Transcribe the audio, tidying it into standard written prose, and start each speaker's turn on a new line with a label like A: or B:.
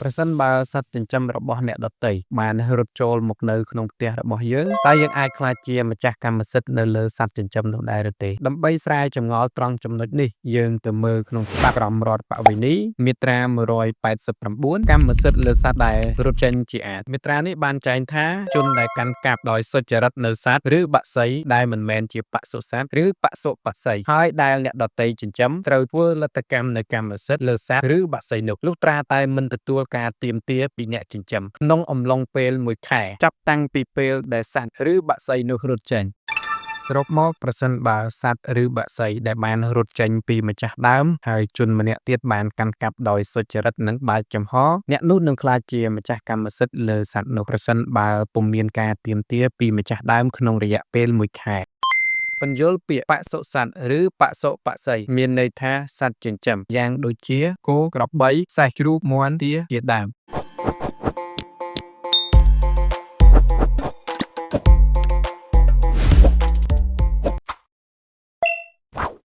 A: ប្រសិនបើសត្វចិញ្ចឹមរបស់អ្នកដទៃបានរត់ចូលមកនៅក្នុងផ្ទះរបស់យើងតើយើងអាចក្លាយជាម្ចាស់កម្មសិទ្ធិនៅលើសត្វចិញ្ចឹមនោះដែរឬទេដើម្បីស្រាវចម្ងល់ត្រង់ចំណុចនេះយើងទៅមើលក្នុងច្បាប់ក្រមរដ្ឋបវេណីមាត្រា189កម្មសិទ្ធិលើសត្វដែលរត់ចេញជាអាចមាត្រានេះបានចែងថាជនដែលកាន់កាប់ដោយសុចរិតនៅសត្វឬបក្សីដែលមិនមែនជាបសុសត្វឬបសុបក្សីហើយដែលអ្នកដទៃចិញ្ចឹមត្រូវធ្វើលទ្ធកម្មនៅកម្មសិទ្ធិលើសត្វឬបក្សីនោះលុះត្រាតែមិនទទួលការទាមទារពីអ្នកចិញ្ចឹមក្នុងអំឡុងពេល1ខែចាប់តាំងពីពេលដែលសត្វឬបក្សីនោះរត់ចេញសរុបមកប្រសិនបើសត្វឬបក្សីដែលបានរត់ចេញពីម្ចាស់ដើមហើយជនម្នាក់ទៀតបានកាន់កាប់ដោយសុចរិតនិងបើកចំហអ្នកនោះនឹងក្លាយជាម្ចាស់កម្មសិទ្ធិលើសត្វនោះប្រសិនបើពុំមានការទាមទារពីម្ចាស់ដើមក្នុងរយៈពេល1ខែបញ្យលពាក្យបសុសត្វឬបសុបក្សីមានន័យថាសត្វចិញ្ចឹមយ៉ាងដូចជាគោក្របីសេះជ្រូកមាន់ទាជាដើម